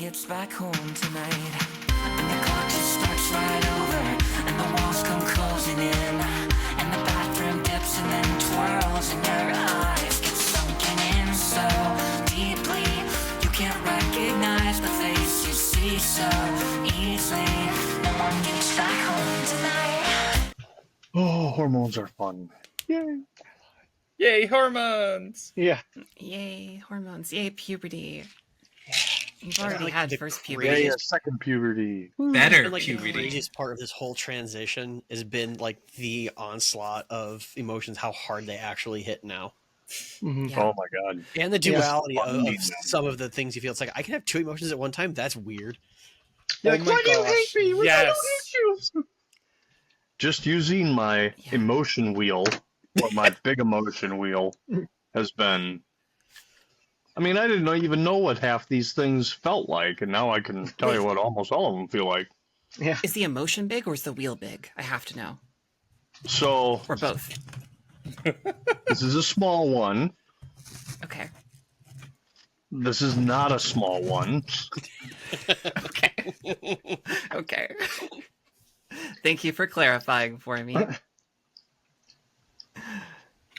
gets back home tonight, and the clock just starts right over, and the walls come closing in, and the bathroom dips and then twirls, and your eyes get sunken in so deeply you can't recognize the face you see so easily. No one gets back home tonight. Oh, hormones are fun. Yay. Yay, hormones! Yeah. Yay, hormones. Yay, puberty. You've Yeah, already like had the first Yeah, puberty. yeah, second puberty. Better And, like, the puberty. craziest part of this whole transition has been like the onslaught of emotions, how hard they actually hit now, Mhm. Yeah. Oh my god. and the Yes, duality of funding. some of the things you feel. It's like I can have two emotions at one time. That's weird. You're Oh like, my why do you gosh, hate me? Why yes. don't hate you? Just using my Yeah. emotion wheel, or my big emotion wheel, has been. I mean, I didn't even know what half these things felt like, and now I can tell you what almost all of them feel like. Yeah. Is the emotion big or is the wheel big? I have to know. So, Or both. this is a small one. Okay. This is not a small one. Okay. Okay. Thank you for clarifying for me.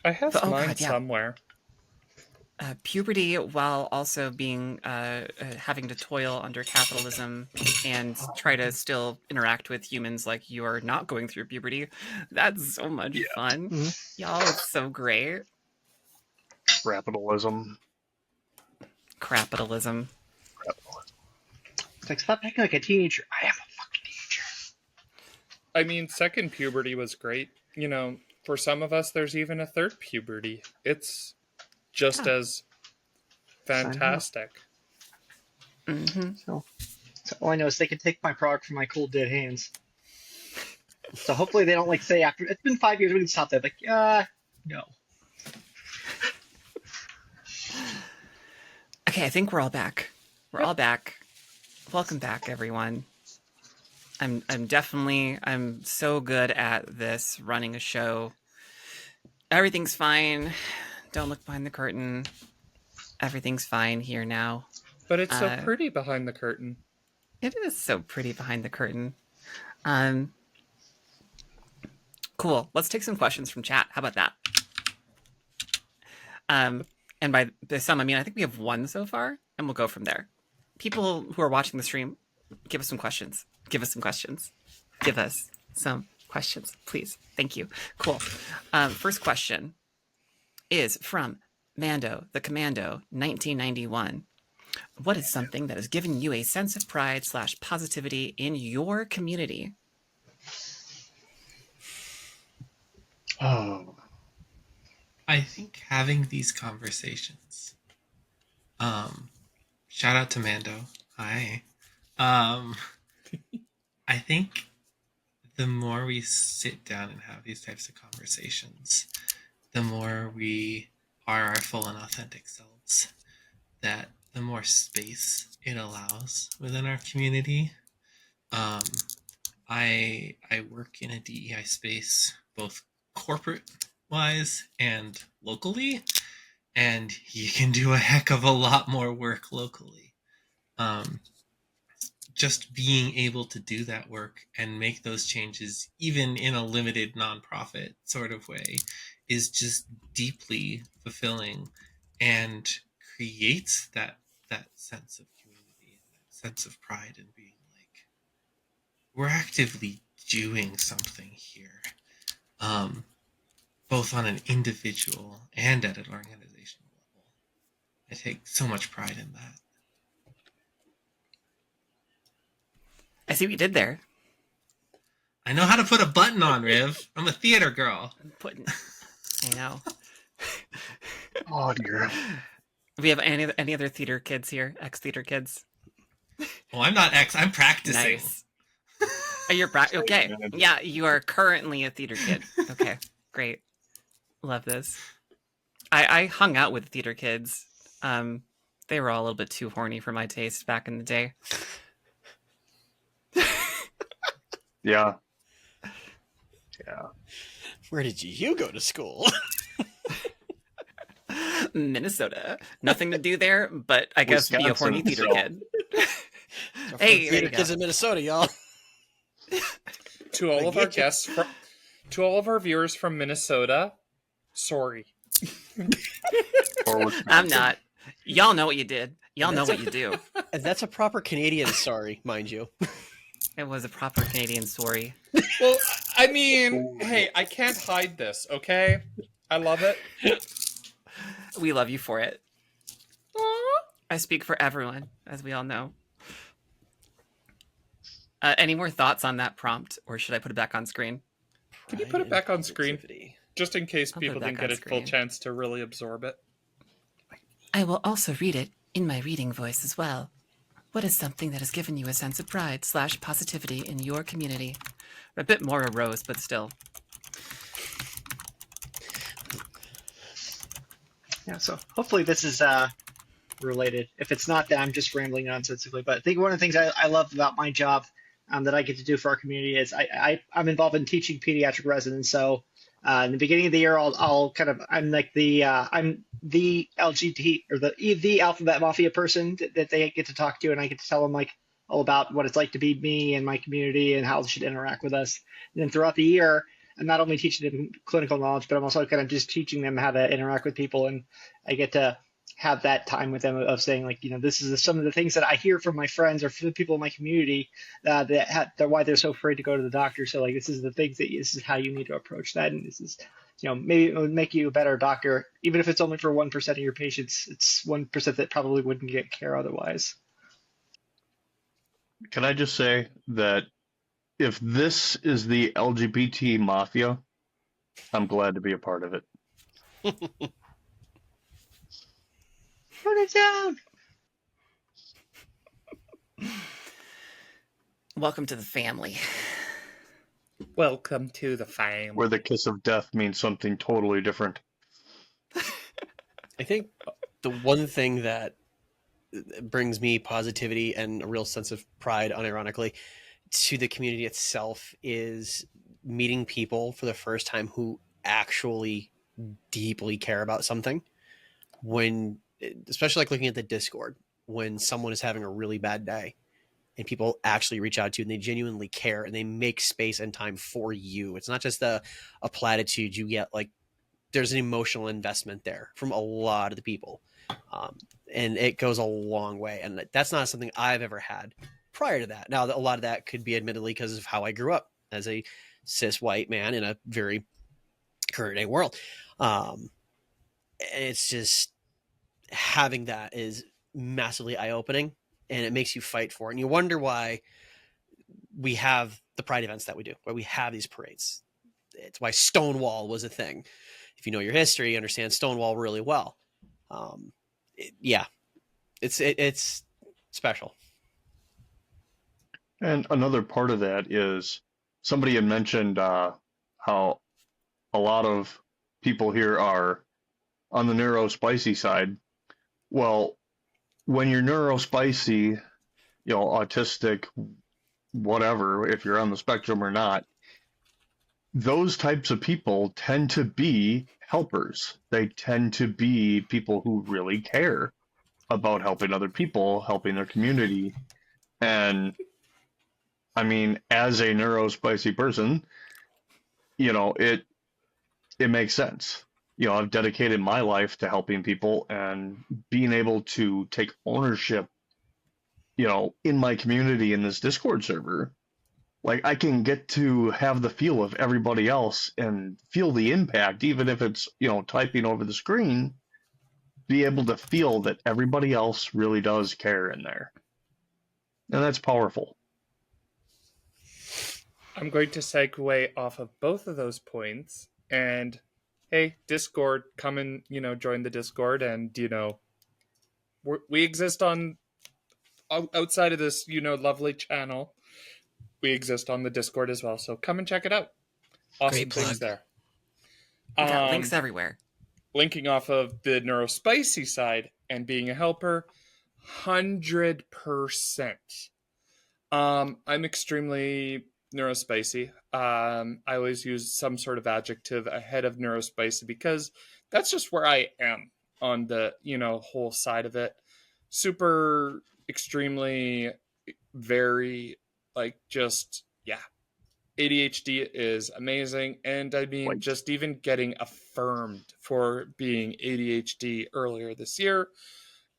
I have Oh, mine God, yeah. somewhere. Puberty, while also being having to toil under capitalism and try to still interact with humans like you are not going through puberty, that's so much fun. Mhm. Y'all, it's so great. Capitalism. Capitalism. It's like, stop acting like a teenager. I am a fucking teenager. I mean, second puberty was great. You know, for some of us, there's even a third puberty. It's just as fantastic. Hmm. So all I know is they can take my product from my cold dead hands. So hopefully they don't like say after it's been 5 years we can stop that. Like, no. Okay, I think we're all back. We're all back. Welcome back, everyone. I'm so good at this, running a show. Everything's fine. Don't look behind the curtain. Everything's fine here now. But it's so Uh, pretty behind the curtain. It is so pretty behind the curtain. Cool. Let's take some questions from chat. How about that? And by the some, I mean, I think we have one so far, and we'll go from there. People who are watching the stream, give us some questions. Give us some questions. Give us some questions, please. Thank you. Cool. First question is from Mando the Commando, 1991. What is something that has given you a sense of pride / positivity in your community? Oh. I think having these conversations. Shout out to Mando. Hi. I think the more we sit down and have these types of conversations, the more we are our full and authentic selves, that the more space it allows within our community. I work in a DEI space, both corporate wise and locally, and you can do a heck of a lot more work locally. Just being able to do that work and make those changes, even in a limited nonprofit sort of way, is just deeply fulfilling and creates that sense of community and that sense of pride in being like, we're actively doing something here, both on an individual and at an organizational level. I take so much pride in that. I see what you did there. I know how to put a button on, Riv. I'm a theater girl. I know. Oh dear. Do we have any other theater kids here? Ex-theater kids? Oh, I'm not ex. I'm practicing. Nice. Oh, you're okay. Yeah, you are currently a theater kid. Okay, great. Love this. I hung out with theater kids. They were all a little bit too horny for my taste back in the day. Yeah. Yeah. Where did you go to school? Minnesota. Nothing to do there, but I guess be a horny theater Wisconsin, kid. Hey, there you Kids go. in Minnesota, y'all. To all I of our get you. guests, to all of our viewers from Minnesota, sorry. Or I'm not. Y'all know what you did. Y'all know That's what you do. And that's a proper Canadian sorry, mind you. It was a proper Canadian story. Well, I mean, hey, I can't hide this, okay? I love it. We love you for it. I speak for everyone, as we all know. Any more thoughts on that prompt, or should I put it back on screen? Can you put it back on screen? Positivity. Just in case I'll put it people back didn't on get a full screen. chance to really absorb it. I will also read it in my reading voice as well. What is something that has given you a sense of pride / positivity in your community? A bit more a Rose, but still. Yeah, so hopefully this is related. If it's not, that I'm just rambling nonsensically. But I think one of the things I love about my job that I get to do for our community is I'm involved in teaching pediatric residents. So in the beginning of the year, I'll kind of I'm like I'm the LGBT or the alphabet mafia person that they get to talk to, and I get to tell them like all about what it's like to be me and my community and how they should interact with us. And then throughout the year, I'm not only teaching them clinical knowledge, but I'm also kind of just teaching them how to interact with people, and I get to have that time with them of saying like, this is some of the things that I hear from my friends or from the people in my community that why they're so afraid to go to the doctor. So like, this is the things this is how you need to approach that, and this is maybe it would make you a better doctor, even if it's only for 1% of your patients. It's 1% that probably wouldn't get care otherwise. Can I just say that if this is the LGBT mafia, I'm glad to be a part of it. Put it down. Welcome to the family. Welcome to the fam. Where the kiss of death means something totally different. I think the one thing that brings me positivity and a real sense of pride, unironically, to the community itself is meeting people for the first time who actually deeply care about something. When, especially like looking at the Discord, when someone is having a really bad day and people actually reach out to you and they genuinely care and they make space and time for you. It's not just a platitude. You get like, there's an emotional investment there from a lot of the people. And it goes a long way. And that's not something I've ever had prior to that. Now, a lot of that could be admittedly because of how I grew up as a cis white man in a very current day world. And it's just having that is massively eye-opening, and it makes you fight for it. And you wonder why we have the pride events that we do, why we have these parades. It's why Stonewall was a thing. If you know your history, you understand Stonewall really well. It's special. And another part of that is somebody had mentioned how a lot of people here are on the neurospicy side. Well, when you're neurospicy, autistic, whatever, if you're on the spectrum or not, those types of people tend to be helpers. They tend to be people who really care about helping other people, helping their community. And I mean, as a neurospicy person, it makes sense. I've dedicated my life to helping people and being able to take ownership, in my community in this Discord server. Like, I can get to have the feel of everybody else and feel the impact, even if it's, typing over the screen, be able to feel that everybody else really does care in there. And that's powerful. I'm going to segue off of both of those points. And hey, Discord, come and, join the Discord. And, we exist on outside of this, lovely channel. We exist on the Discord as well. So come and check it out. Awesome Great plug. things there. We got links everywhere. Linking off of the neurospicy side and being a helper, 100%. I'm extremely neurospicy. I always use some sort of adjective ahead of neurospicy because that's just where I am on the, whole side of it. Super extremely very like just yeah. ADHD is amazing, and I mean Right. just even getting affirmed for being ADHD earlier this year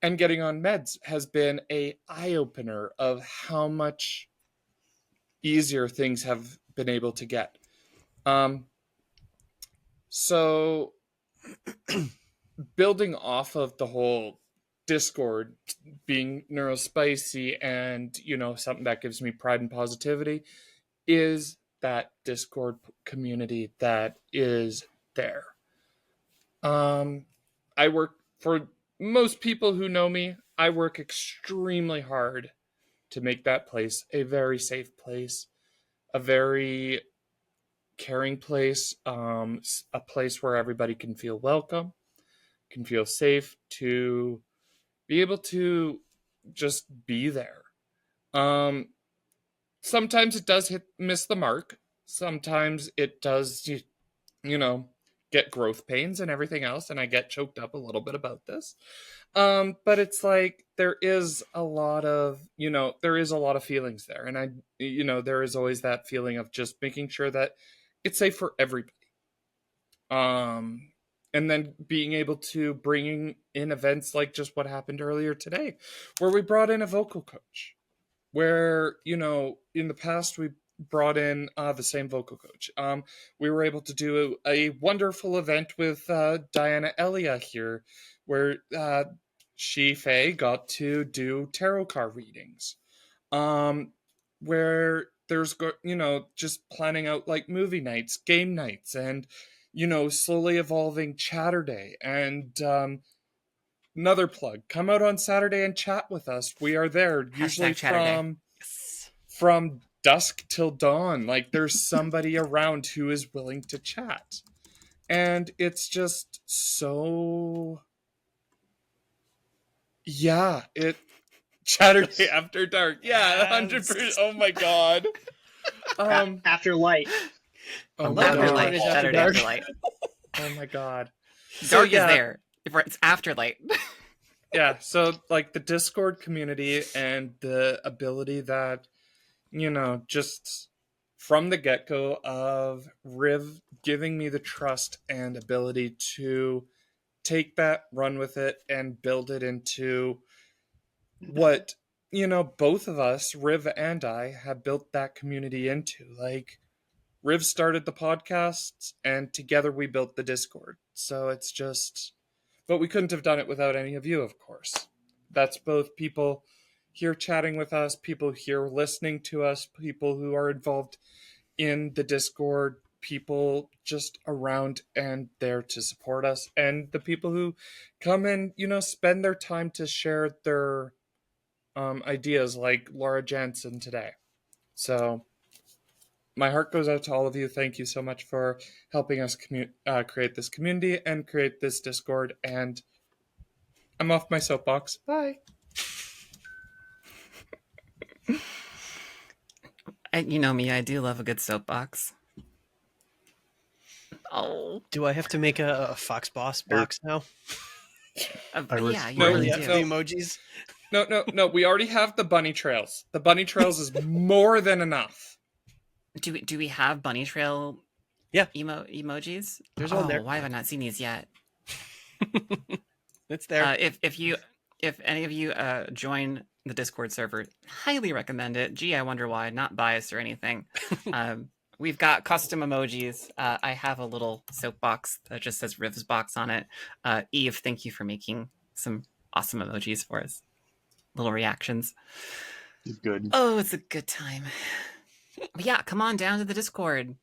and getting on meds has been a eye opener of how much easier things have been able to get. So building off of the whole Discord being neurospicy and something that gives me pride and positivity is that Discord community that is there. I work for most people who know me, I work extremely hard to make that place a very safe place, a very caring place, a place where everybody can feel welcome, can feel safe, to be able to just be there. Sometimes it does miss the mark. Sometimes it does, get growth pains and everything else, and I get choked up a little bit about this. But it's like there is a lot of feelings there, and there is always that feeling of just making sure that it's safe for everybody. And then being able to bring in events like just what happened earlier today, where we brought in a vocal coach, where in the past we brought in the same vocal coach. We were able to do a wonderful event with Diana Elia here, where Faye got to do tarot card readings, where there's just planning out like movie nights, game nights, and slowly evolving Chatterday. And another plug, come out on Saturday and chat with us. We are there usually Chatterday. from dusk till dawn. Like there's somebody around who is willing to chat, and it's just so Chatterday after dark. Yeah, 100%. Oh my god. After light. Oh my After god. light, Saturday after light. Oh my god. Dark is there. It's after light. Yeah, so like the Discord community and the ability that just from the get-go of Riv giving me the trust and ability to take that, run with it, and build it into what both of us, Riv and I, have built that community into. Like Riv started the podcasts, and together we built the Discord. So it's just, but we couldn't have done it without any of you, of course. That's both people here chatting with us, people here listening to us, people who are involved in the Discord, people just around and there to support us, and the people who come and spend their time to share their ideas, like Laura Jansen today. So my heart goes out to all of you. Thank you so much for helping us create this community and create this Discord. And I'm off my soapbox. Bye. And you know me, I do love a good soapbox. Oh, Do I have to make a Fox Boss box now? yeah, you No, really yeah, do. The emojis? No. We already have the bunny trails. The bunny trails is more than enough. Do we have bunny trail? Yeah. Emojis. There's one there. Why have I not seen these yet? It's there. If any of you join the Discord server, highly recommend it. Gee, I wonder why. Not biased or anything. We've got custom emojis. I have a little soapbox that just says Riv's Box on it. Eve, thank you for making some awesome emojis for us. Little reactions. Good. Oh, it's a good time. But yeah, come on down to the Discord.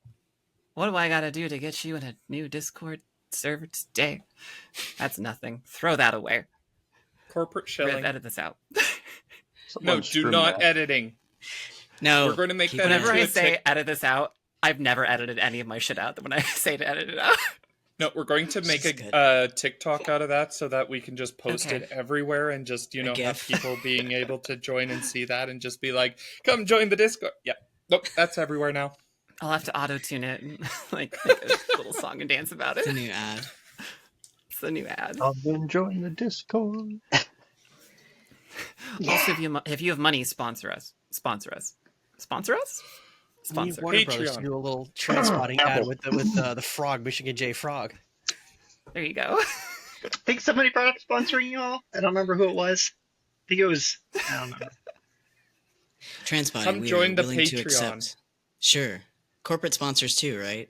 What do I gotta do to get you in a new Discord server today? That's nothing. Throw that away. Corporate Riv, shilling. edit this out. No, Someone do trim not that. editing. No. We're going to make that Whenever into I a say edit this out, I've never edited any of my shit out when I say to edit it out. No, we're going to make This is a TikTok out of that so that we can just post Okay. it everywhere and just, have GIF. people being able to join and see that and just be like, come join the Discord. Yeah. Nope, that's everywhere now. I'll have to auto-tune it and like make a little song and dance about it. It's a new ad. It's the new ad. I've been joining the Discord. Also, if you have money, sponsor us. sponsor us. Sponsor us? We need Sponsor. Warner Brothers to Patreon. do a little transpotting ad Apple. with the frog, Michigan J Frog. There you go. I think somebody brought up sponsoring you all. I don't remember who it was. I think it was. I don't know. Transpotting. Come we join are the willing to Patreon. accept. Sure. Corporate sponsors too, right?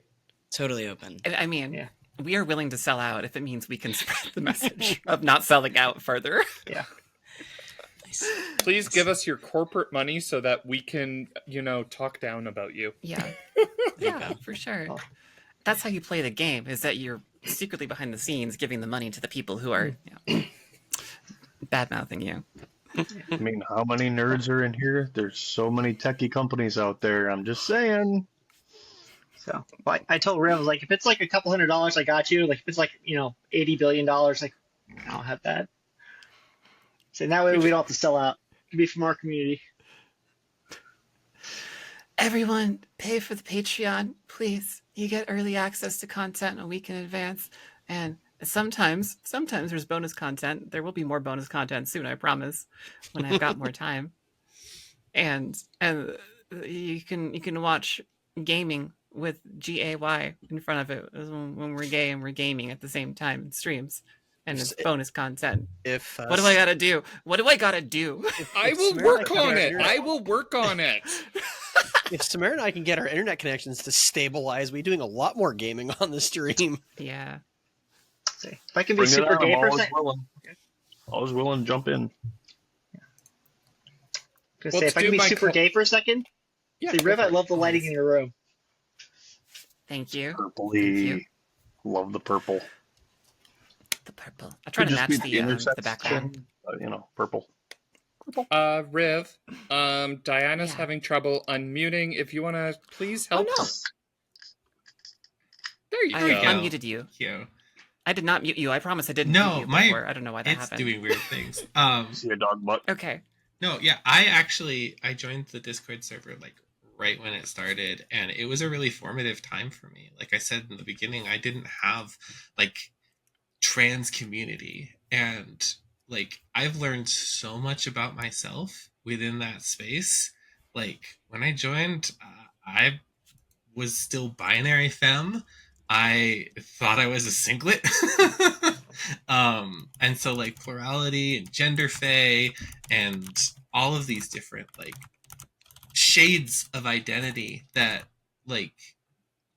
Totally open. I mean, Yeah. we are willing to sell out if it means we can spread the message of not selling out further. Yeah. Nice. Please give us your corporate money so that we can, talk down about you. Yeah. There you Yeah, go. for sure. Oh. That's how you play the game, is that you're secretly behind the scenes giving the money to the people who are bad mouthing you. I mean, how many nerds are in here? There's so many techie companies out there. I'm just saying. So but I told Riv, like, if it's like a couple $100, I got you. Like, if it's like, $80 billion, like, I'll have that. So that way we don't have to sell out. It can be from our community. Everyone, pay for the Patreon, please. You get early access to content a week in advance. And sometimes there's bonus content. There will be more bonus content soon, I promise, when I've got more time. And you can watch gaming with GAY in front of it when we're gay and we're gaming at the same time in streams. And it's bonus content. If What do I gotta do? What do I gotta do? I will Samara work and I can on get our it. internet- I will work on it. If Samara and I can get our internet connections to stabilize, we're doing a lot more gaming on the stream. Yeah. See, if I can be Bring it super on. gay I'm for a always second. willing. Always willing to jump in. Say, Let's if I can do be my super gay for a second. Yeah, See, go Riv, for I it. love the lighting in your room. Thank you. Purpley. Love the purple. The purple. I try to Could match just be the background. intersection, purple. Riv, Diana's Yeah. having trouble unmuting. If you want to please help. Oh, no. There you I go. you go. unmuted you. Yo, I did not mute you. I promise I didn't No, mute you my- before. I don't know why that it's happened. doing weird things. See a dog butt. Okay. No, yeah, I joined the Discord server like right when it started, and it was a really formative time for me. Like I said in the beginning, I didn't have like trans community, and like I've learned so much about myself within that space. Like when I joined, I was still binary femme. I thought I was a singlet. And so like plurality and gender fey and all of these different like shades of identity that like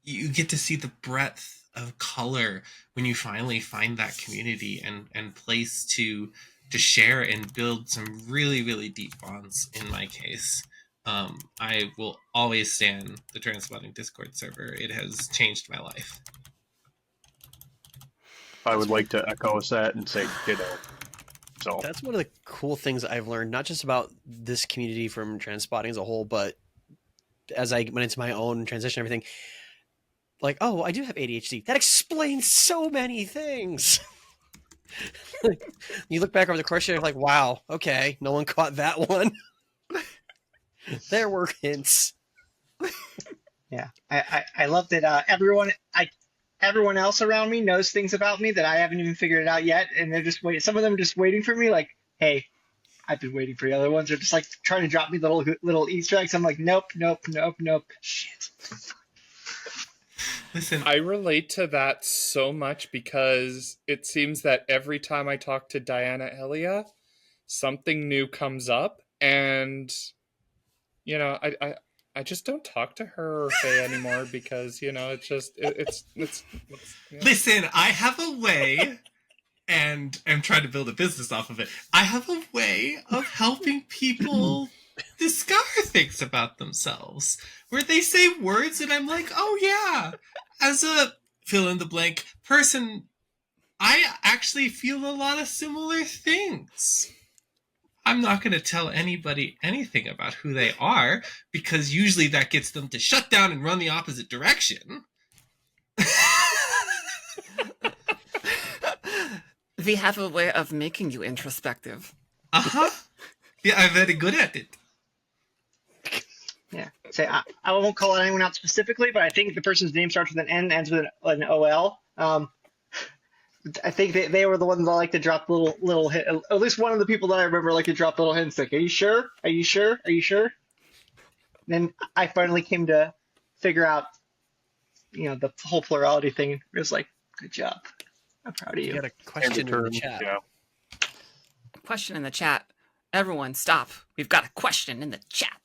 you get to see the breadth of color when you finally find that community and place to share and build some really, really deep bonds in my case. I will always stand the Transpotting Discord server. It has changed my life. I would like to echo that and say ditto. So That's one of the cool things I've learned, not just about this community from Transpotting as a whole, but as I went into my own transition and everything, like, oh, I do have ADHD. That explains so many things. You look back over the course, you're like, wow, okay, no one caught that one. There were hints. Yeah, I love that everyone else around me knows things about me that I haven't even figured it out yet, and they're just waiting. Some of them are just waiting for me, like, hey, I've been waiting for you. Other ones are just like trying to drop me little Easter eggs. I'm like, nope. Shit. Listen, I relate to that so much because it seems that every time I talk to Diana Elia, something new comes up, and I just don't talk to her or Faye anymore because it's listen, I have a way, and I'm trying to build a business off of it. I have a way of helping people discover things about themselves where they say words and I'm like, oh yeah, as a fill in the blank person, I actually feel a lot of similar things. I'm not going to tell anybody anything about who they are because usually that gets them to shut down and run the opposite direction. We have a way of making you introspective. Uh-huh. Yeah, I'm very good at it. Yeah. Say I won't call anyone out specifically, but I think the person's name starts with an N, ends with an OL. I think they were the ones that like to drop little hint. At least one of the people that I remember like to drop little hints. Like, are you sure? Are you sure? Are you sure? then I finally came to figure out, the whole plurality thing. It was like, good job. I'm proud of You you. got a question in the chat. Yeah. Question in the chat. Everyone, stop. We've got a question in the chat.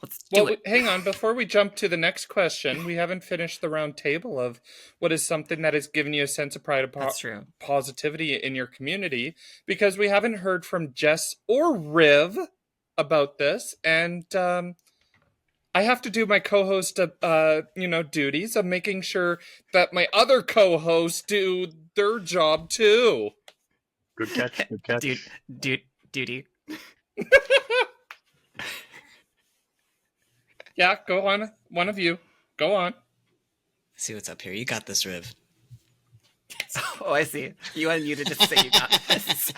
Let's do Well, it. hang on. Before we jump to the next question, we haven't finished the round table of what is something that has given you a sense of pride, That's true. positivity in your community, because we haven't heard from Jess or Riv about this, and I have to do my co-host, duties of making sure that my other co-hosts do their job too. Good catch. Good catch. Duty. Yeah, go on. One of you. Go on. See what's up here. You got this, Riv. Oh, I see. You unmuted just to say you got this.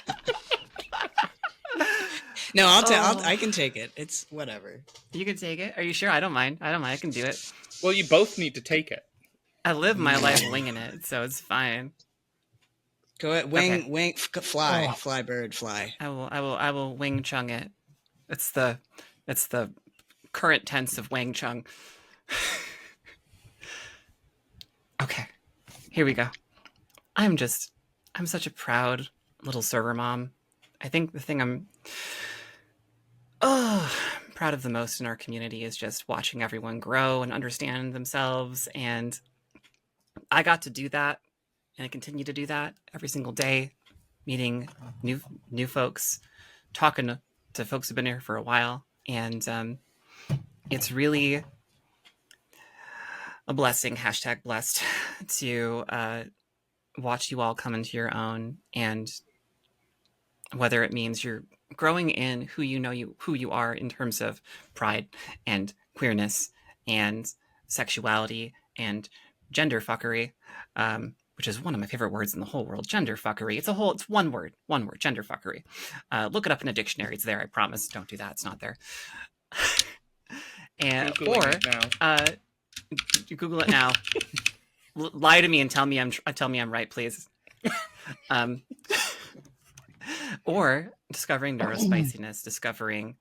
No, Oh. I can take it. It's whatever. You can take it. Are you sure? I don't mind. I can do it. Well, you both need to take it. I live my life winging it, so it's fine. Go ahead. Fly, bird, fly. I will Wing Chun it. It's the current tense of Wang Chung. Okay, here we go. I'm such a proud little server mom. I think the thing I'm proud of the most in our community is just watching everyone grow and understand themselves. And I got to do that, and I continue to do that every single day, meeting new folks, talking to folks who've been here for a while. And it's really a blessing, #blessed, to watch you all come into your own, and whether it means you're growing in who you are in terms of pride and queerness and sexuality and gender fuckery, which is one of my favorite words in the whole world. Gender fuckery. It's one word, gender fuckery. Look it up in a dictionary. It's there. I promise. Don't do that. It's not there. And Googling it now. You Google it now. Lie to me and tell me I'm right, please. Or discovering neurospiciness, discovering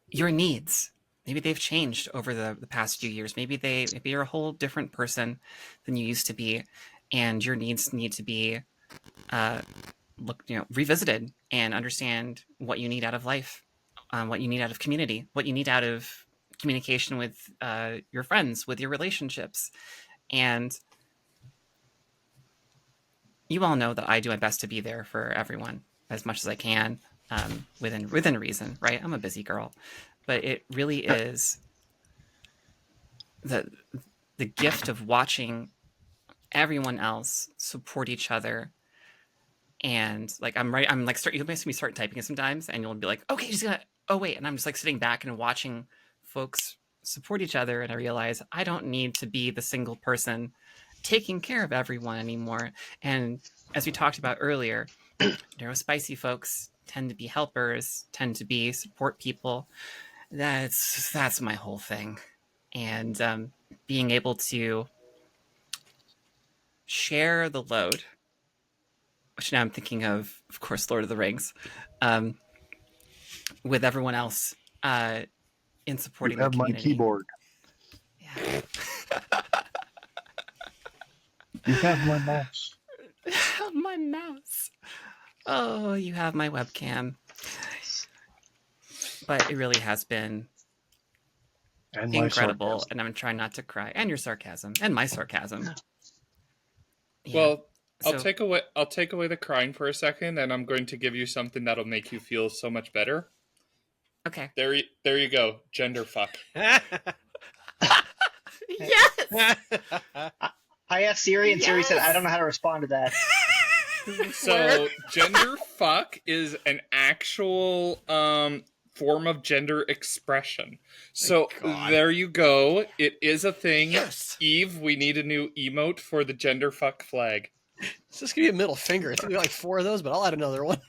your needs. Maybe they've changed over the past few years. Maybe you're a whole different person than you used to be, and your needs need to be revisited, and understand what you need out of life, what you need out of community, what you need out of communication with your friends, with your relationships. And you all know that I do my best to be there for everyone as much as I can, within reason, right? I'm a busy girl, but it really is the gift of watching everyone else support each other. And like, you'll make me start typing it sometimes, and you'll be like, okay, just gonna, oh wait. And I'm just like sitting back and watching folks support each other. And I realize I don't need to be the single person taking care of everyone anymore. And as we talked about earlier, neurospicy folks tend to be helpers, tend to be support people. That's my whole thing. And being able to share the load, which now I'm thinking of course, Lord of the Rings, with everyone else in supporting You have the my community. keyboard. Yeah. You have my mouse. My mouse. Oh, you have my webcam. But it really has been And my incredible, sarcasm. and I'm trying not to cry. And your sarcasm, and my sarcasm. Yeah. Well, I'll So- take away the crying for a second, and I'm going to give you something that'll make you feel so much better. Okay. There you go. Gender fuck. Yes. I asked Siri, and Siri said, I don't know how to respond to that. So gender fuck is an actual form of gender expression. So there you go. It is a thing. Yes. Eve, we need a new emote for the gender fuck flag. It's just gonna be a middle finger. It's gonna be like 4 of those, but I'll add another one.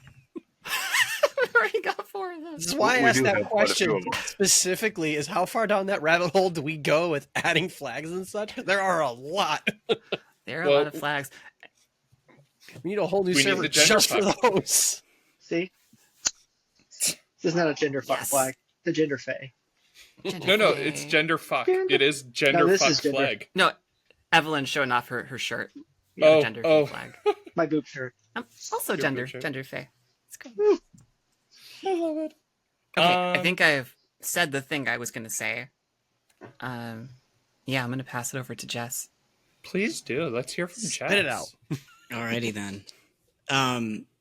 We've already got 4 of This those. is why I We asked do that have quite a few question of them. specifically, is how far down that rabbit hole do we go with adding flags and such? There are a lot. There are a Well- lot of flags. We need a whole new We need server the gender just for fuck. those. See? This is not a gender fuck Yes. flag. The gender fae. No, it's gender fuck. Gender- It is gender this fuck is gender- flag. No, Evelyn's showing off her shirt. Oh, The gender oh. flag. My boob shirt. Also Your gender shirt. gender fay. It's great. I love it. Okay, I Um, think I've said the thing I was gonna say. Yeah, I'm gonna pass it over to Jess. Please do. Let's hear from Jess. Spit it out. Alrighty then.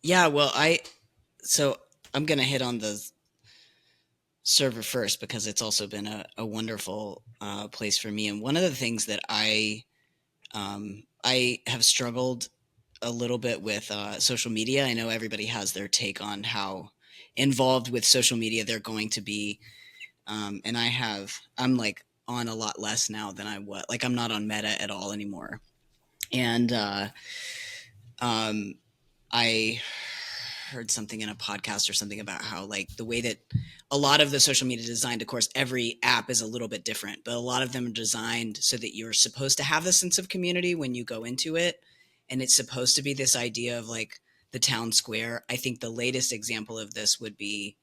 Yeah, well, so I'm gonna hit on the server first because it's also been a wonderful place for me. And one of the things that I have struggled a little bit with social media. I know everybody has their take on how involved with social media they're going to be, and I'm like on a lot less now than I was. Like I'm not on Meta at all anymore, and I heard something in a podcast or something about how like the way that a lot of the social media designed, of course, every app is a little bit different, but a lot of them are designed so that you're supposed to have the sense of community when you go into it. And it's supposed to be this idea of like the town square. I think the latest example of this would be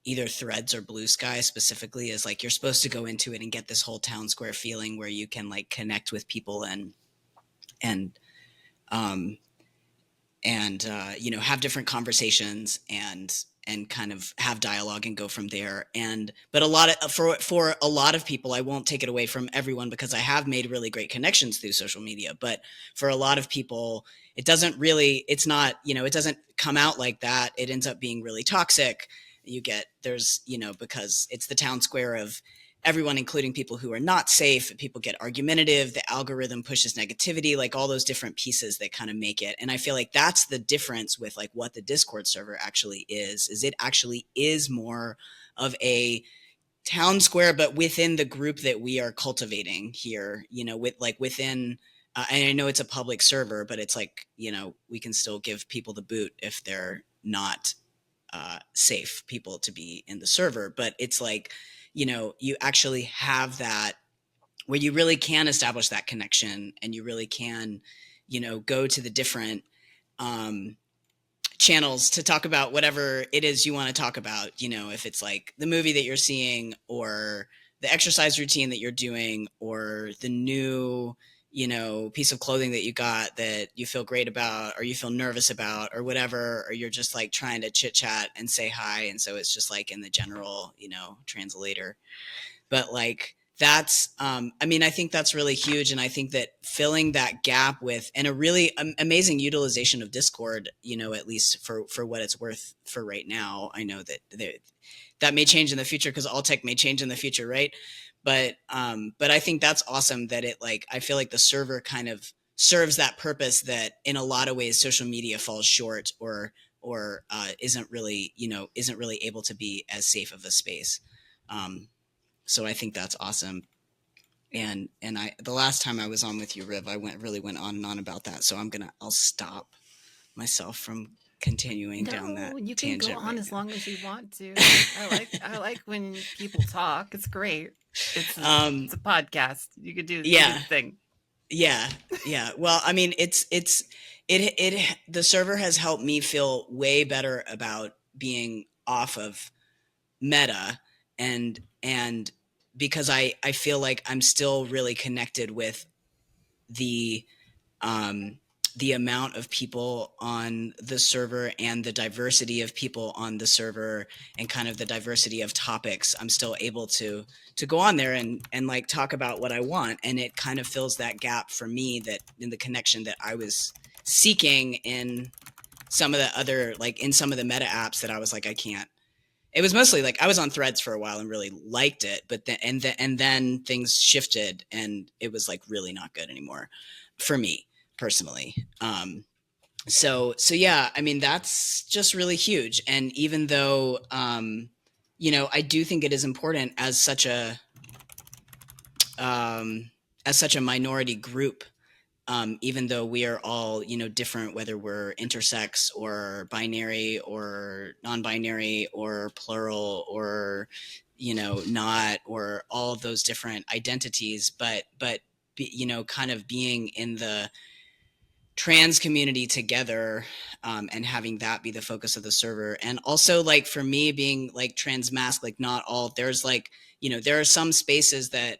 either Threads or Blue Sky specifically, is like you're supposed to go into it and get this whole town square feeling where you can like connect with people and you know, have different conversations and kind of have dialogue and go from there. But a lot of for a lot of people, I won't take it away from everyone because I have made really great connections through social media. But for a lot of people, it doesn't come out like that. It ends up being really toxic. Because it's the town square of everyone, including people who are not safe. People get argumentative. The algorithm pushes negativity, like all those different pieces that kind of make it. And I feel like that's the difference with like what the Discord server actually is it actually is more of a town square, but within the group that we are cultivating here, within, and I know it's a public server, but it's like, we can still give people the boot if they're not safe people to be in the server. But it's like, you actually have that where you really can establish that connection and you really can, go to the different channels to talk about whatever it is you want to talk about. If it's like the movie that you're seeing or the exercise routine that you're doing or the new, piece of clothing that you got that you feel great about or you feel nervous about or whatever, or you're just like trying to chit chat and say hi. And so it's just like in the general, translator. But like that's, I think that's really huge. And I think that filling that gap with, and a really amazing utilization of Discord, at least for what it's worth for right now. I know that may change in the future because all tech may change in the future. Right. But I think that's awesome that I feel like the server kind of serves that purpose that in a lot of ways social media falls short or isn't really able to be as safe of a space. So I think that's awesome. And the last time I was on with you, Riv, I really went on and on about that. So I'll stop myself from continuing down that You can tangent go on right as now. long as you want to. I like when people talk. It's great. It's a podcast. You could do the thing. Yeah. Well, I mean, the server has helped me feel way better about being off of Meta and because I feel like I'm still really connected with the amount of people on the server and the diversity of people on the server and kind of the diversity of topics. I'm still able to go on there and like talk about what I want. And it kind of fills that gap for me that in the connection that I was seeking in some of the other, like in some of the meta apps that I was like, I can't. It was mostly like I was on Threads for a while and really liked it, but then things shifted and it was like really not good anymore for me personally. So yeah, I mean, that's just really huge. And even though, I do think it is important as such a minority group, even though we are all, different, whether we're intersex or binary or non-binary or plural or, not, or all of those different identities, but kind of being in the trans community together, and having that be the focus of the server. And also, like, for me being like trans mask, like not all, there's like, there are some spaces that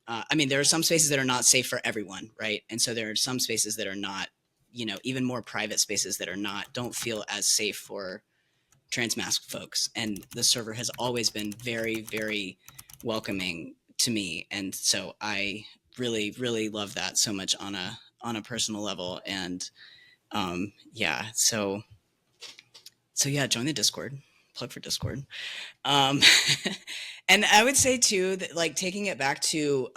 there are some spaces that are not safe for everyone, right? And so there are some spaces that are not, even more private spaces that don't feel as safe for trans mask folks. And the server has always been very, very welcoming to me. And so I really, really love that so much on a personal level. And yeah, so yeah, join the Discord. Plug for Discord. Um, and I would say too that, like, taking it back to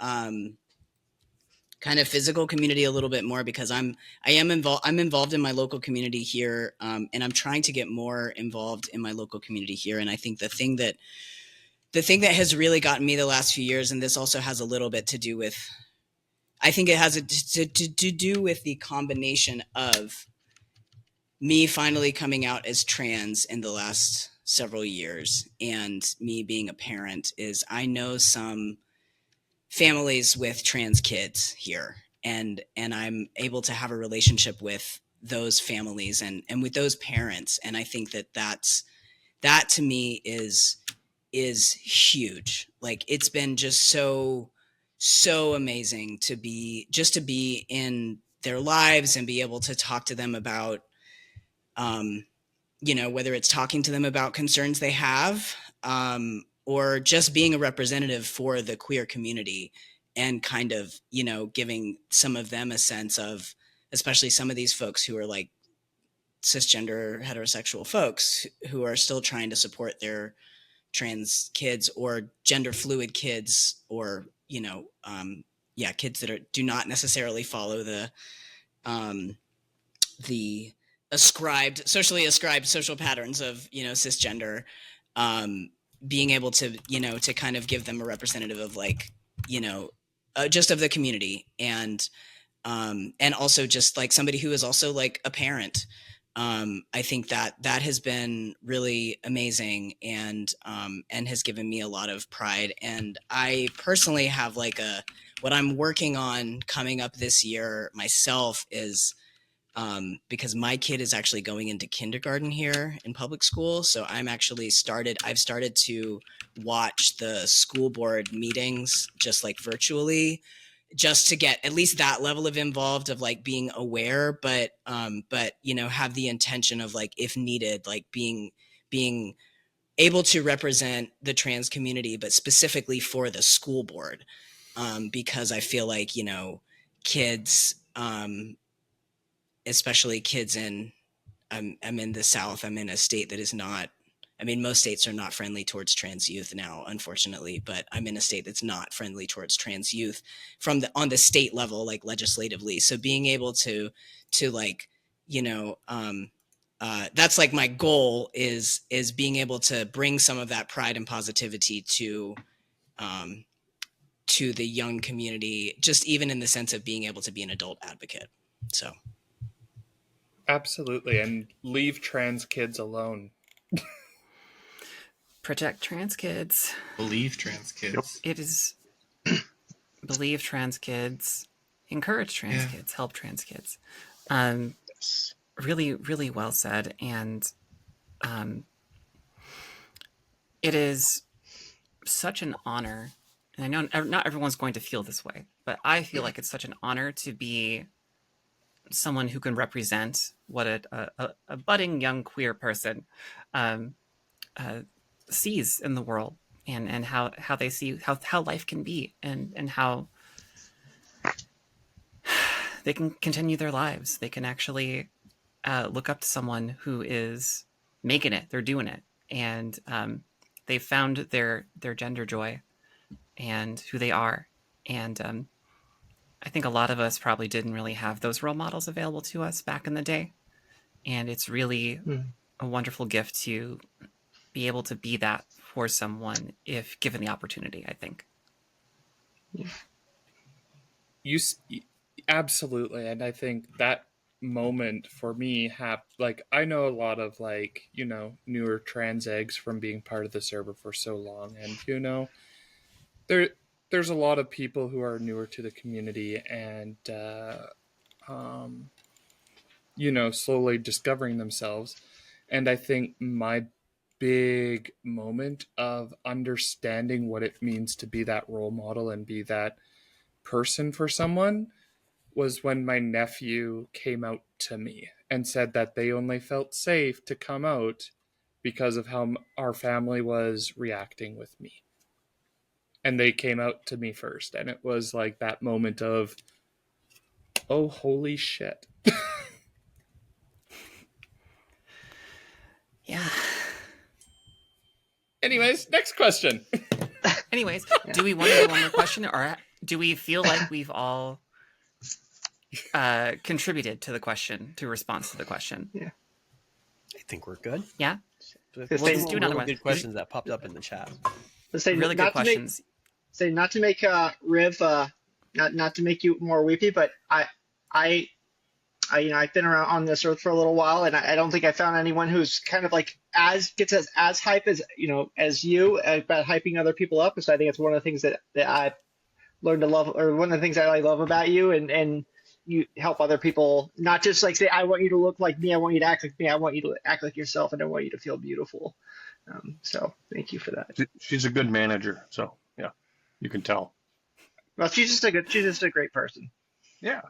kind of physical community a little bit more, because I'm involved in my local community here, and I'm trying to get more involved in my local community here. And I think the thing that has really gotten me the last few years, and this also has a little bit to do with, I think it has to do with the combination of me finally coming out as trans in the last several years and me being a parent, is I know some families with trans kids here, and I'm able to have a relationship with those families and with those parents. And I think that to me is huge. Like, it's been just so amazing to be in their lives and be able to talk to them about, whether it's talking to them about concerns they have, or just being a representative for the queer community, and kind of, giving some of them a sense of, especially some of these folks who are like cisgender heterosexual folks who are still trying to support their trans kids or gender fluid kids, or, kids that do not necessarily follow the socially ascribed social patterns of, cisgender, being able to, to kind of give them a representative of, like, just of the community. And also just like somebody who is also like a parent. I think that has been really amazing, and has given me a lot of pride. And I personally have like what I'm working on coming up this year myself is, because my kid is actually going into kindergarten here in public school. So I've started to watch the school board meetings just like virtually, just to get at least that level of involved of like being aware, but have the intention of, like, if needed, like being able to represent the trans community, but specifically for the school board, because I feel like, kids, especially kids I'm in the South. I'm in a state that is not, most states are not friendly towards trans youth now, unfortunately, but I'm in a state that's not friendly towards trans youth on the state level, like legislatively. So being able to like, that's like my goal is being able to bring some of that pride and positivity to the young community, just even in the sense of being able to be an adult advocate. So. Absolutely, and leave trans kids alone. Protect trans kids. Believe trans kids. It is believe trans kids, encourage trans kids, help trans kids. Really, really well said. And it is such an honor. And I know not everyone's going to feel this way, but I feel like it's such an honor to be someone who can represent what a budding young queer person sees in the world, and how they see how life can be, and how they can continue their lives. They can actually look up to someone who is making it. They're doing it, and they've found their gender joy and who they are. And I think a lot of us probably didn't really have those role models available to us back in the day. And it's really a wonderful gift to be able to be that for someone if given the opportunity, I think. Absolutely. And I think that moment for me I know a lot of newer trans eggs from being part of the server for so long. And, there's a lot of people who are newer to the community, and slowly discovering themselves. And I think my big moment of understanding what it means to be that role model and be that person for someone was when my nephew came out to me and said that they only felt safe to come out because of how our family was reacting with me. And they came out to me first. And it was like that moment of, oh, holy shit. Yeah. Anyways, next question. Anyways, do we want to do one more question, or do we feel like we've all contributed to the question, to response to the question? I think we're good. Yeah. We'll just do another one. Good questions that popped up in the chat. Let's say Really good questions. Not to make Riv not to make you more weepy, but I've been around on this earth for a little while, and I don't think I found anyone who's kind of like gets as hype as as you about hyping other people up. So I think it's one of the things that I've learned to love, or one of the things I love about you, and you help other people not just like say, I want you to look like me, I want you to act like me, I want you to act like yourself, and I want you to feel beautiful. So thank you for that. She's a good manager, so yeah, you can tell. Well, she's just a great person. Yeah.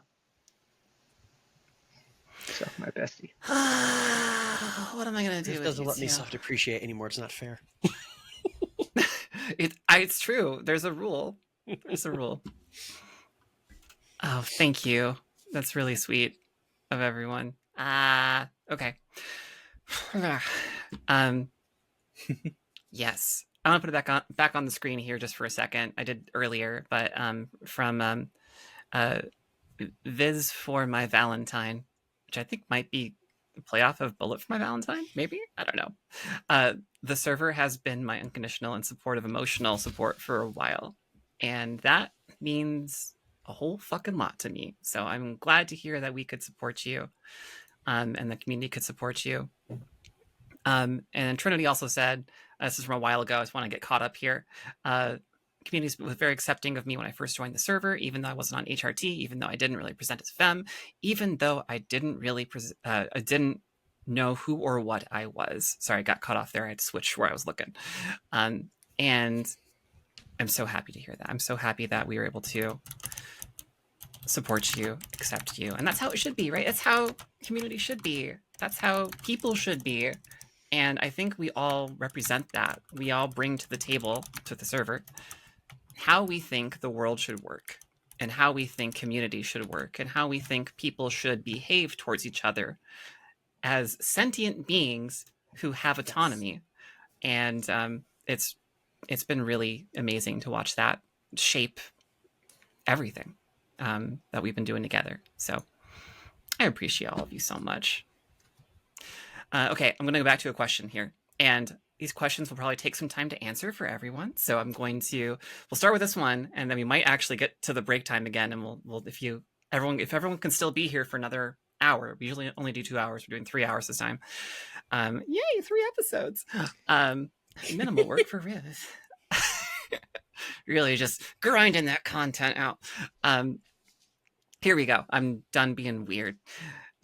So my bestie. What am I gonna do? It doesn't let me self-depreciate anymore. It's not fair. It's true. There's a rule. There's a rule. Oh, thank you. That's really sweet of everyone. Okay. Yes. I want to put it back on the screen here just for a second. I did earlier, but from Viz for My Valentine, which I think might be the playoff of Bullet for My Valentine, maybe? I don't know. The server has been my unconditional and supportive emotional support for a while. And that means a whole fucking lot to me. So I'm glad to hear that we could support you, and the community could support you. And Trinity also said, this is from a while ago, I just want to get caught up here. Community was very accepting of me when I first joined the server, even though I wasn't on HRT, even though I didn't really present as femme, even though I didn't really I didn't know who or what I was. Sorry, I got cut off there. I had to switch where I was looking. And I'm so happy to hear that. I'm so happy that we were able to support you, accept you. And that's how it should be, right? That's how community should be. That's how people should be. And I think we all represent that. We all bring to the table, to the server, how we think the world should work, and how we think community should work, and how we think people should behave towards each other as sentient beings who have autonomy. And it's been really amazing to watch that shape everything that we've been doing together. So I appreciate all of you so much. Okay, I'm going to go back to a question here. And these questions will probably take some time to answer for everyone. So we'll start with this one, and then we might actually get to the break time again. And we'll if everyone can still be here for another hour, we usually only do 2 hours. We're doing 3 hours this time. Yay, 3 episodes. Minimal work for Riv. Really just grinding that content out. Here we go. I'm done being weird.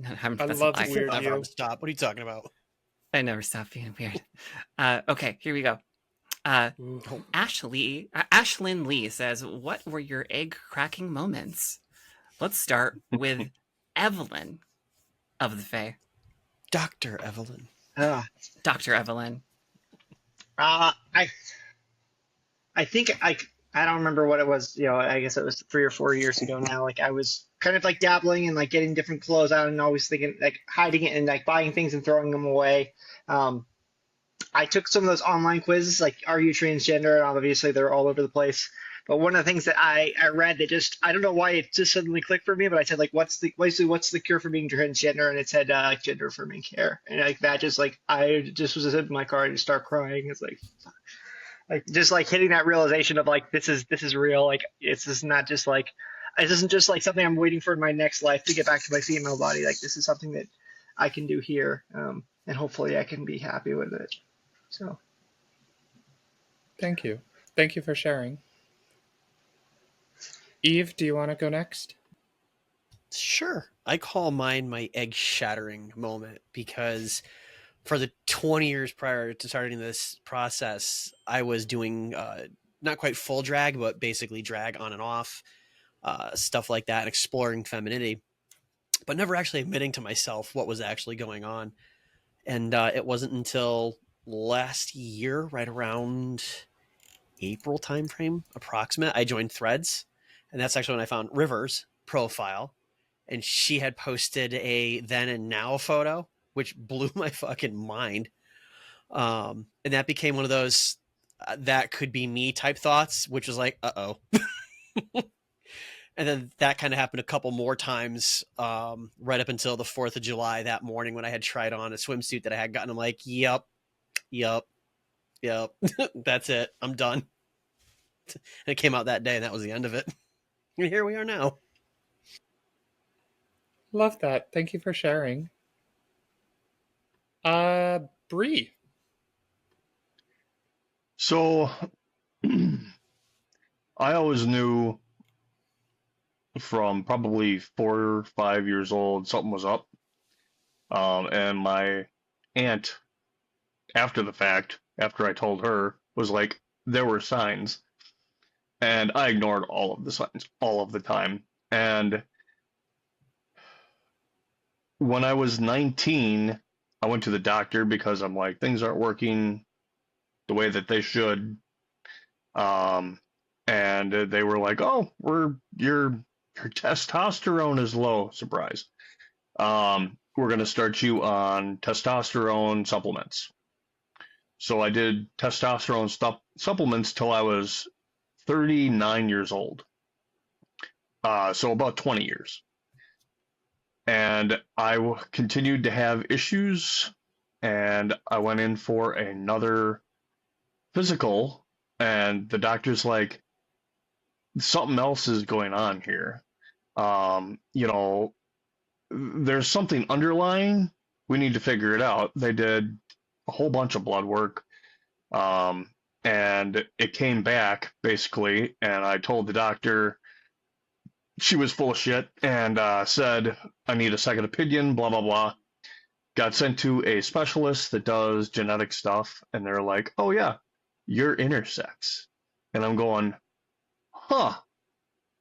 I love weird. Stop. What are you talking about? I never stop being weird. Okay, here we go. Ashlyn Lee says, what were your egg cracking moments? Let's start with Evelyn of the Fae. Dr. Evelyn. Dr. Evelyn. I think I don't remember what it was. I guess it was 3 or 4 years ago now. Like I was kind of like dabbling and like getting different clothes out and always thinking like hiding it and like buying things and throwing them away. I took some of those online quizzes like, are you transgender? And obviously they're all over the place. But one of the things that I read that I don't know why it just suddenly clicked for me, but I said like, what's the cure for being transgender? And it said gender affirming care. And like that just like, I just was in my car and just start crying. It's like just like hitting that realization of like, this is real. Like it's just not just like, it isn't just like something I'm waiting for in my next life to get back to my female body. Like this is something that I can do here. And hopefully I can be happy with it. So. Thank you. Thank you for sharing. Eve, do you want to go next? Sure. I call mine my egg shattering moment because for the 20 years prior to starting this process, I was doing not quite full drag, but basically drag on and off, stuff like that, exploring femininity, but never actually admitting to myself what was actually going on. And it wasn't until last year, right around April timeframe, approximate, I joined Threads, and that's actually when I found River's profile, and she had posted a then and now photo, which blew my fucking mind. And that became one of those that could be me type thoughts, which was like, uh-oh. And then that kind of happened a couple more times, right up until the 4th of July that morning when I had tried on a swimsuit that I had gotten. I'm like, yep, that's it. I'm done. And it came out that day, and that was the end of it. And here we are now. Love that. Thank you for sharing. Bree. So I always knew from probably 4 or 5 years old something was up. And my aunt, after the fact, after I told her, was like, there were signs. And I ignored all of the signs all of the time. And when I was 19, I went to the doctor because I'm like, things aren't working the way that they should. And they were like, oh, your testosterone is low. Surprise. We're going to start you on testosterone supplements. So I did testosterone supplements till I was 39 years old. So about 20 years. And I continued to have issues, and I went in for another physical, and the doctor's like, something else is going on here. There's something underlying. We need to figure it out. They did a whole bunch of blood work, and it came back basically, and I told the doctor, she was full of shit, and said, I need a second opinion, blah, blah, blah. Got sent to a specialist that does genetic stuff, and they're like, oh yeah, you're intersex. And I'm going, huh.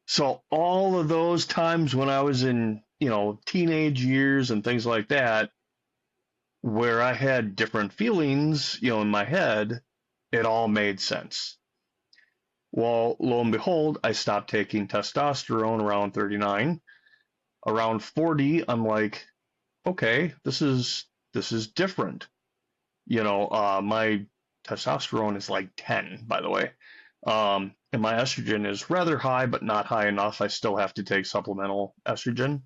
So all of those times when I was in, teenage years and things like that, where I had different feelings, in my head, it all made sense. Well, lo and behold, I stopped taking testosterone around 39. Around 40, I'm like, okay, this is different. My testosterone is like 10, by the way. And my estrogen is rather high, but not high enough. I still have to take supplemental estrogen.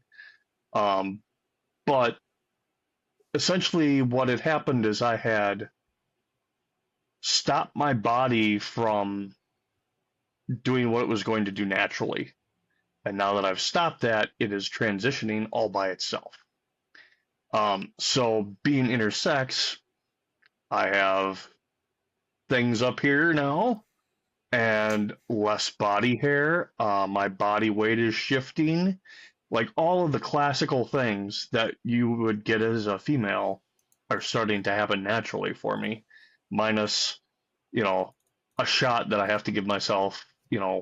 But essentially what had happened is I had stopped my body from doing what it was going to do naturally. And now that I've stopped that, it is transitioning all by itself. So being intersex, I have things up here now and less body hair. My body weight is shifting. Like all of the classical things that you would get as a female are starting to happen naturally for me, minus, a shot that I have to give myself,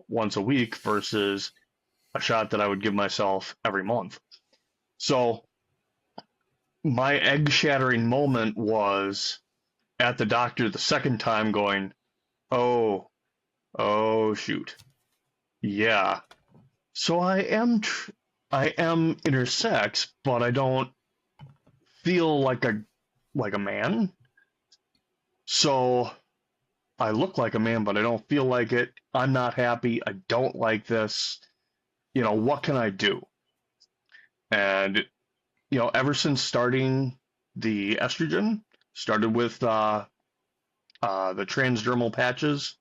once a week versus a shot that I would give myself every month. So my egg shattering moment was at the doctor the second time going, oh shoot. Yeah. So I am intersex, but I don't feel like a man. So I look like a man, but I don't feel like it. I'm not happy. I don't like this. What can I do? And, ever since starting the estrogen, started with the transdermal patches,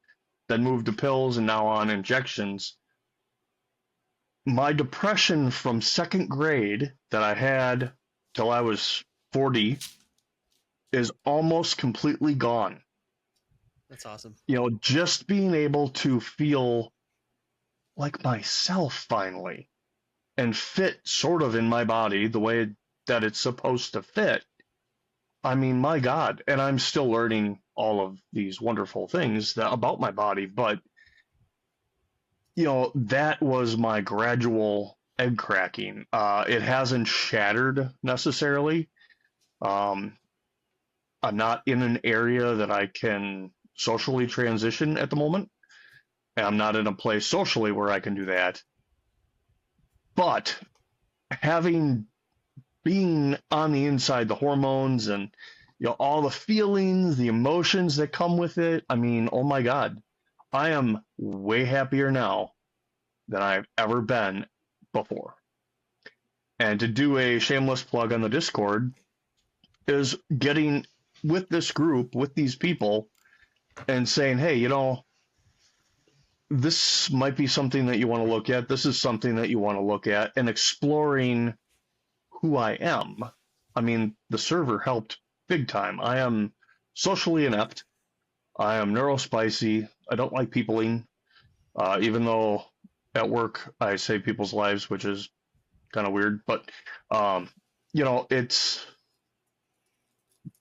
then moved to pills, and now on injections. My depression from second grade that I had till I was 40 is almost completely gone. That's awesome. Just being able to feel like myself finally. and fit sort of in my body the way that it's supposed to fit, I mean, my God, and I'm still learning all of these wonderful things about my body, but that was my gradual egg cracking. It hasn't shattered necessarily. I'm not in an area that I can socially transition at the moment. I'm not in a place socially where I can do that. But being on the inside, the hormones and all the feelings, the emotions that come with it, I mean, oh my God, I am way happier now than I've ever been before. And to do a shameless plug on the Discord is getting with this group, with these people, and saying, hey, this might be something that you want to look at. This is something that you want to look at, and exploring who I am. I mean, the server helped big time. I am socially inept. I am neurospicy. I don't like peopling, even though at work I save people's lives, which is kind of weird. But, it's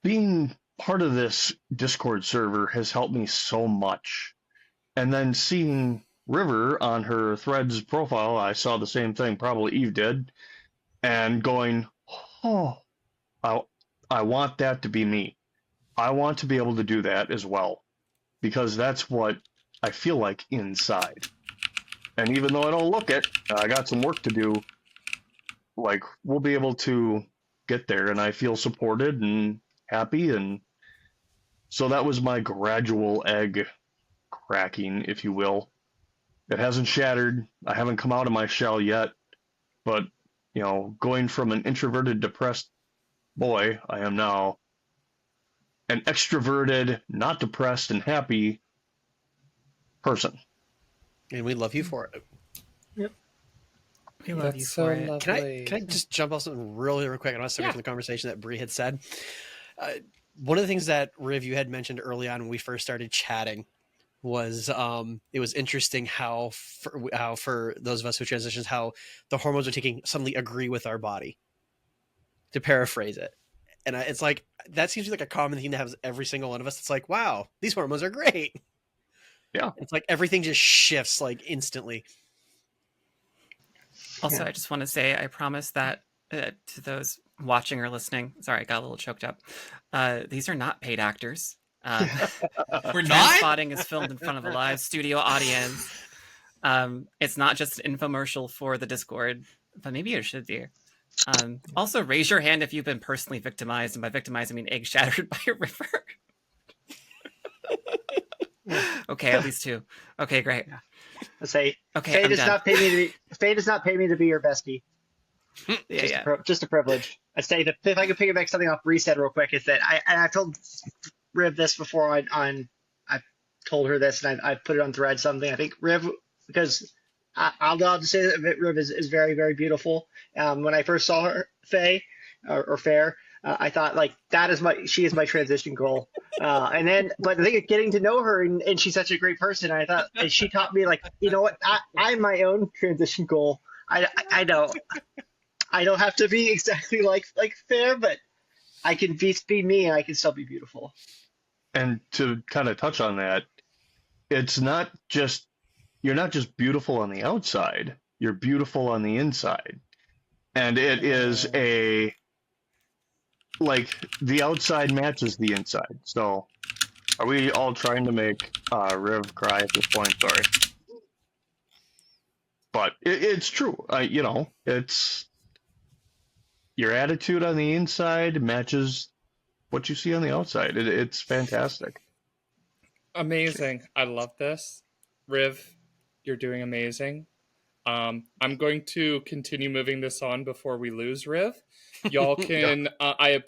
being part of this Discord server has helped me so much. And then seeing River on her Threads profile, I saw the same thing, probably Eve did, and going, oh, I want that to be me. I want to be able to do that as well, because that's what I feel like inside. And even though I don't look it, I got some work to do. Like, we'll be able to get there, and I feel supported and happy. And so that was my gradual egg cracking, if you will. It hasn't shattered. I haven't come out of my shell yet, but going from an introverted, depressed boy, I am now an extroverted, not depressed and happy person. And we love you for it. Yep. We love you That's so for it. lovely. Can I just jump off something really quick? I want to start from the conversation that Bree had said. One of the things that Riv, you had mentioned early on when we first started chatting was it was interesting how for those of us who transitions, how the hormones are suddenly agree with our body, to paraphrase it. And it's like, that seems like a common thing that has every single one of us. It's like, wow, these hormones are great. Yeah. It's like everything just shifts like instantly. Also, I just want to say, I promise that to those watching or listening, sorry, I got a little choked up. These are not paid actors. We're not? Spotting is filmed in front of a live studio audience. It's not just an infomercial for the Discord, but maybe it should be. Also, raise your hand if you've been personally victimized, and by victimized I mean egg shattered by a river. Okay, at least two. Okay, great. Let's say, Okay, Faye I'm does done. not pay me to be. Faye does not pay me to be your bestie. Yeah. Just a privilege. I'd say that if I could piggyback something off Bree said real quick, is that I told Riv this before I told her this, and I put it on Thread something. I think Riv, because I'll have to say that Riv is very, very beautiful. When I first saw her, Faye or Fair, I thought like she is my transition goal. But I think getting to know her and she's such a great person. I thought and she taught me like, you know what, I'm my own transition goal. I know I don't have to be exactly like Fair, but I can be me and I can still be beautiful. And to kind of touch on that, you're not just beautiful on the outside, you're beautiful on the inside. And it is the outside matches the inside. So are we all trying to make Riv cry at this point? Sorry. But it's true. It's your attitude on the inside matches what you see on the outside. It's fantastic. Amazing. I love this. Riv, you're doing amazing. I'm going to continue moving this on before we lose Riv. Y'all can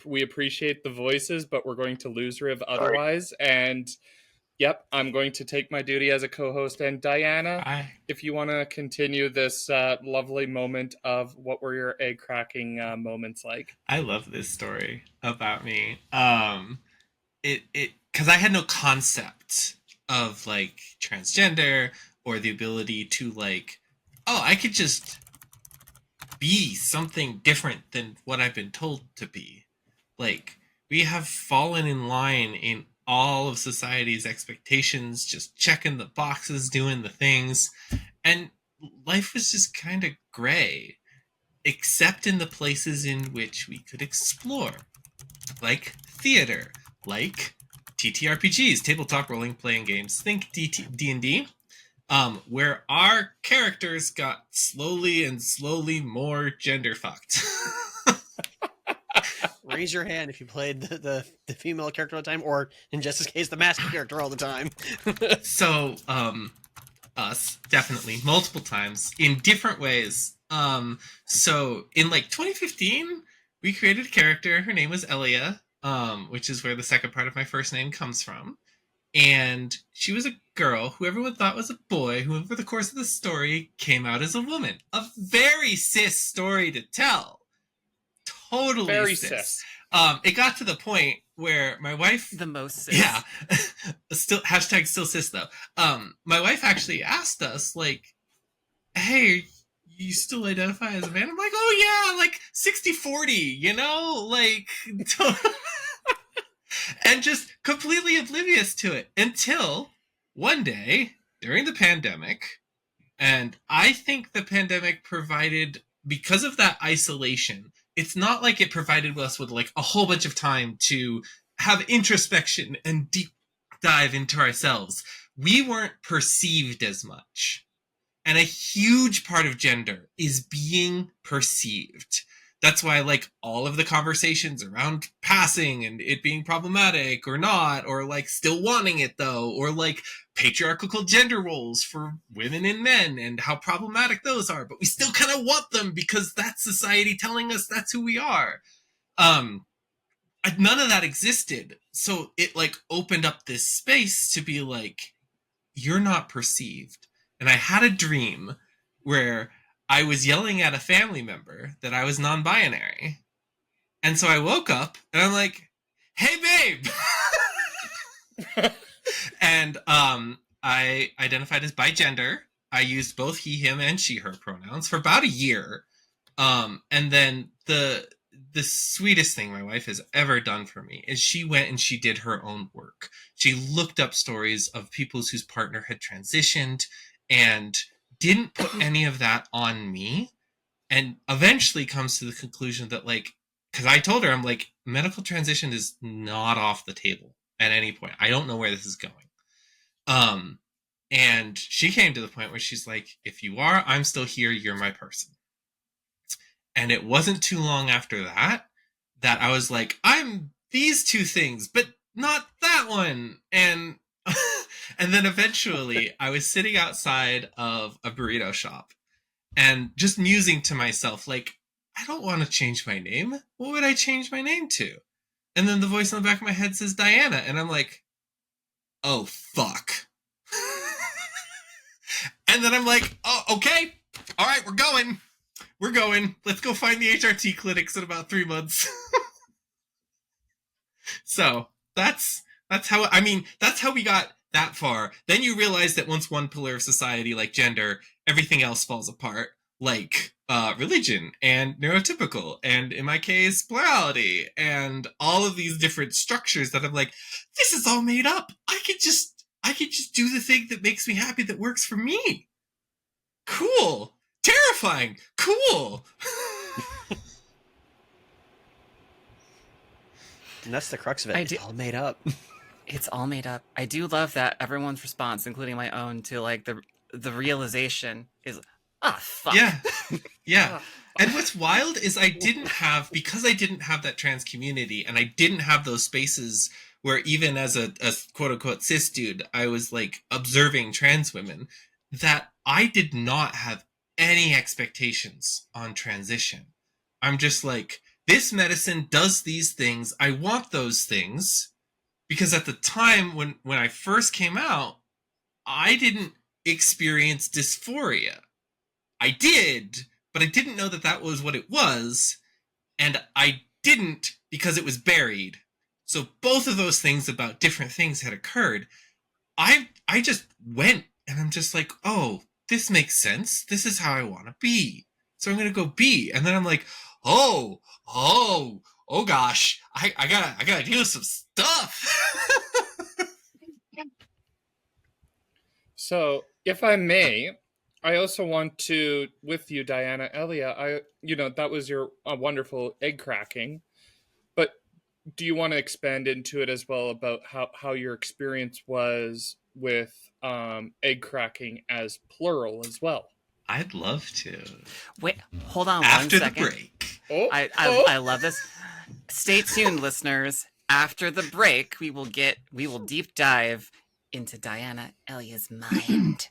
we appreciate the voices, but we're going to lose Riv otherwise. And yep, I'm going to take my duty as a co-host. And Diana, if you want to continue this lovely moment of what were your egg cracking moments like? I love this story about me. Because I had no concept of like transgender or the ability to like, oh, I could just be something different than what I've been told to be. Like, we have fallen in line in all of society's expectations, just checking the boxes, doing the things. And life was just kind of gray, except in the places in which we could explore, like theater, like TTRPGs, tabletop role playing games. Think D&D, where our characters got slowly more gender fucked. Raise your hand if you played the female character all the time, or in Jess's case, the masculine character all the time. So, us, definitely, multiple times, in different ways. So in like 2015, we created a character. Her name was Elia, which is where the second part of my first name comes from. And she was a girl who everyone thought was a boy, who over the course of the story came out as a woman. A very cis story to tell. Totally Very cis. cis. It got to the point where my wife... The most cis. Yeah. Still #still cis though. My wife actually asked us, like, hey, you still identify as a man? I'm like, oh yeah, like 60-40, you know? Like, and just completely oblivious to it until one day during the pandemic. And I think the pandemic provided, because of that isolation, it's not like it provided us with like a whole bunch of time to have introspection and deep dive into ourselves. We weren't perceived as much. And a huge part of gender is being perceived. That's why, like, all of the conversations around passing and it being problematic or not, or like still wanting it though, or like patriarchal gender roles for women and men and how problematic those are, but we still kind of want them because that's society telling us that's who we are. None of that existed. So it like opened up this space to be like, you're not perceived. And I had a dream where I was yelling at a family member that I was non-binary. And so I woke up and I'm like, hey babe. And I identified as bigender. I used both he, him, and she, her pronouns for about a year. And then the sweetest thing my wife has ever done for me is she went and she did her own work. She looked up stories of people whose partner had transitioned and didn't put any of that on me, and eventually comes to the conclusion that, like, because I told her, I'm like, medical transition is not off the table at any point. I don't know where this is going. And she came to the point where she's like, if you are, I'm still here, you're my person. And it wasn't too long after that I was like, I'm these two things, but not that one. And and then eventually I was sitting outside of a burrito shop and just musing to myself, like, I don't want to change my name. What would I change my name to? And then the voice in the back of my head says Diana. And I'm like, oh, fuck. And then I'm like, oh, okay. All right, we're going. Let's go find the HRT clinics in about 3 months. So that's how we got that far. Then you realize that once one pillar of society, like gender, everything else falls apart, like religion and neurotypical, and in my case, plurality, and all of these different structures that I'm like, this is all made up. I could just do the thing that makes me happy, that works for me. Cool. Terrifying. Cool. And that's the crux of it. It's all made up. It's all made up. I do love that everyone's response, including my own, to like the realization is, fuck. Yeah. And what's wild is because I didn't have that trans community, and I didn't have those spaces where even as a quote unquote cis dude, I was like observing trans women, that I did not have any expectations on transition. I'm just like, this medicine does these things. I want those things. Because at the time when I first came out, I didn't experience dysphoria. I did, but I didn't know that was what it was. And I didn't because it was buried. So both of those things about different things had occurred. I just went, and I'm just like, oh, this makes sense. This is how I want to be. so I'm gonna go B. And then I'm like, oh gosh, I gotta deal with some stuff. So, if I may, I also want to, with you, Diana, Elia, that was your wonderful egg cracking, but do you want to expand into it as well about how your experience was with egg cracking as plural as well? I'd love to. Wait, hold on After 1 second. the break. Oh, I love this. Stay tuned, listeners. After the break, we will deep dive into Diana Elia's mind.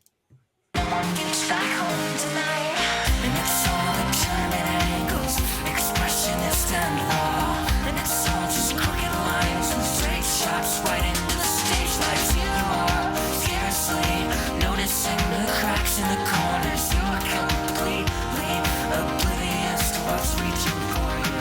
It's back home tonight, and it's all the German angles, expressionist and law, and it's all just crooked lines and straight shots right into the stage lights. You are scarcely noticing the cracks in the corners. You are completely oblivious to what's reaching for you.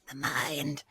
The mind.